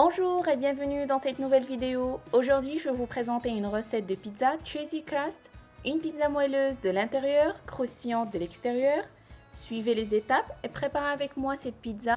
Bonjour et bienvenue dans cette nouvelle vidéo. Aujourd'hui, je vais vous présenter une recette de pizza cheesy crust, une pizza moelleuse de l'intérieur, croustillante de l'extérieur. Suivez les étapes et préparez avec moi cette pizza.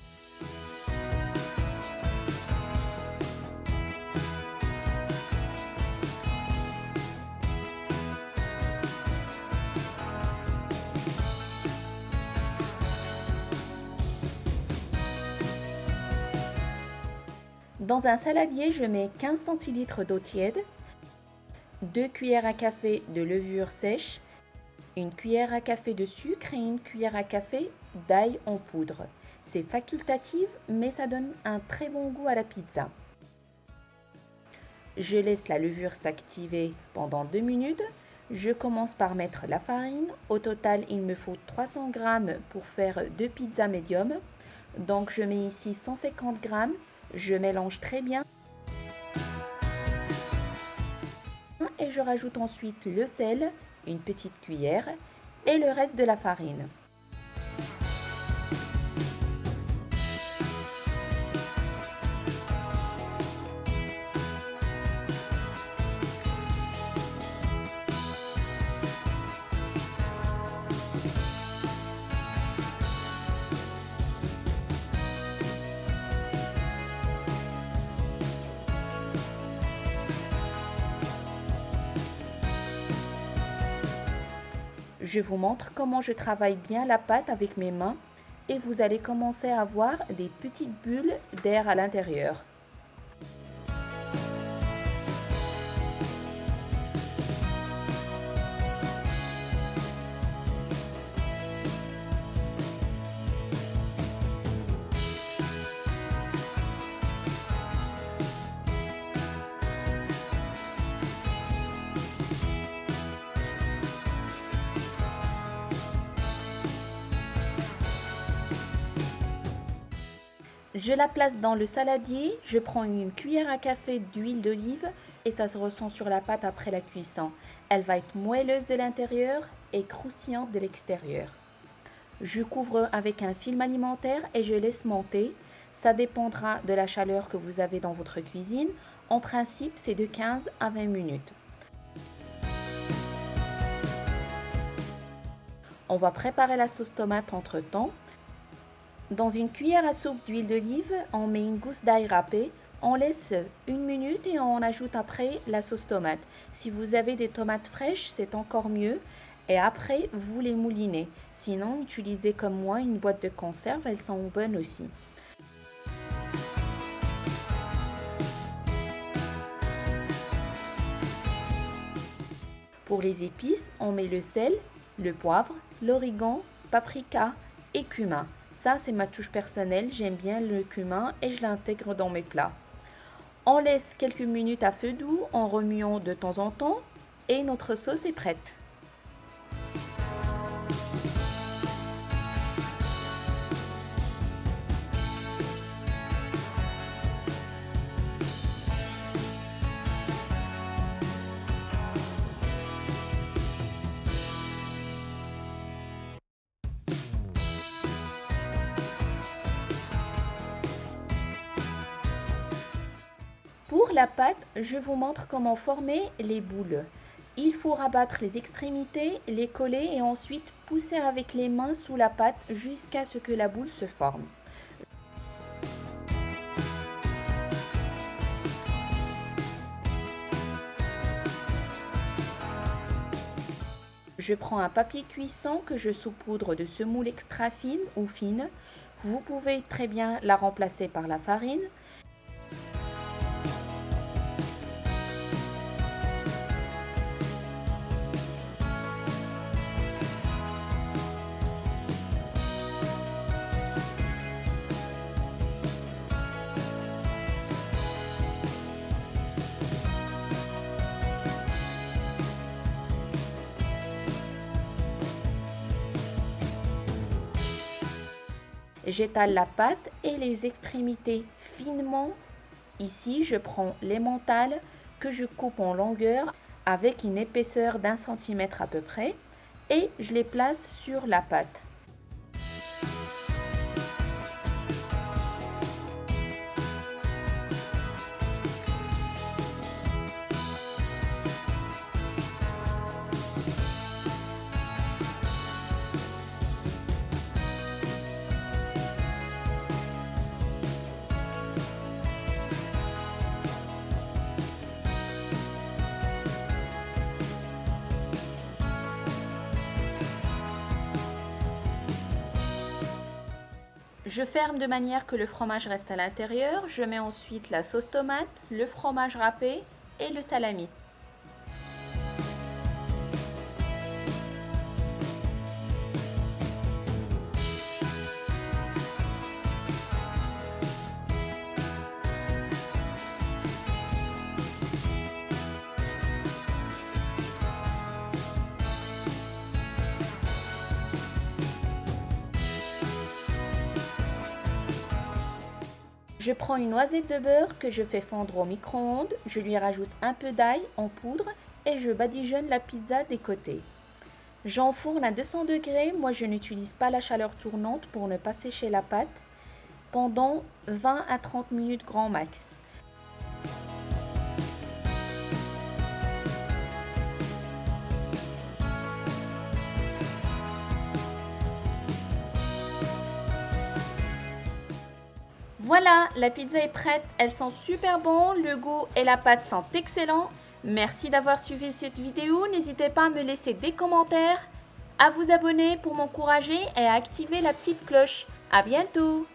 Dans un saladier, je mets 15 centilitres d'eau tiède, 2 cuillères à café de levure sèche, une cuillère à café de sucre et une cuillère à café d'ail en poudre. C'est facultatif, mais ça donne un très bon goût à la pizza. Je laisse la levure s'activer pendant 2 minutes. Je commence par mettre la farine. Au total, il me faut 300 g pour faire 2 pizzas médium. Donc je mets ici 150 g. Je mélange très bien. Et je rajoute ensuite le sel, une petite cuillère, et le reste de la farine. Je vous montre comment je travaille bien la pâte avec mes mains et vous allez commencer à voir des petites bulles d'air à l'intérieur. Je la place dans le saladier, je prends une cuillère à café d'huile d'olive et ça se ressent sur la pâte après la cuisson. Elle va être moelleuse de l'intérieur et croustillante de l'extérieur. Je couvre avec un film alimentaire et je laisse monter. Ça dépendra de la chaleur que vous avez dans votre cuisine. En principe, c'est de 15 à 20 minutes. On va préparer la sauce tomate entre-temps. Dans une cuillère à soupe d'huile d'olive, on met une gousse d'ail râpé, on laisse 1 minute et on ajoute après la sauce tomate. Si vous avez des tomates fraîches, c'est encore mieux. Et après, vous les moulinez. Sinon, utilisez comme moi une boîte de conserve, elles sont bonnes aussi. Pour les épices, on met le sel, le poivre, l'origan, paprika et cumin. Ça, c'est ma touche personnelle, j'aime bien le cumin et je l'intègre dans mes plats. On laisse quelques minutes à feu doux en remuant de temps en temps et notre sauce est prête. Pour la pâte, je vous montre comment former les boules. Il faut rabattre les extrémités, les coller et ensuite pousser avec les mains sous la pâte jusqu'à ce que la boule se forme. Je prends un papier cuisson que je saupoudre de semoule extra fine ou fine. Vous pouvez très bien la remplacer par la farine. J'étale la pâte et les extrémités finement. Ici, je prends l'emmental que je coupe en longueur avec une épaisseur d'1 centimètre à peu près et je les place sur la pâte. Je ferme de manière que le fromage reste à l'intérieur. Je mets ensuite la sauce tomate, le fromage râpé et le salami. Je prends une noisette de beurre que je fais fondre au micro-ondes, je lui rajoute un peu d'ail en poudre et je badigeonne la pizza des côtés. J'enfourne à 200 degrés, moi je n'utilise pas la chaleur tournante pour ne pas sécher la pâte, pendant 20 à 30 minutes grand max. Voilà, la pizza est prête, elle sent super bon, le goût et la pâte sont excellents. Merci d'avoir suivi cette vidéo, n'hésitez pas à me laisser des commentaires, à vous abonner pour m'encourager et à activer la petite cloche. À bientôt!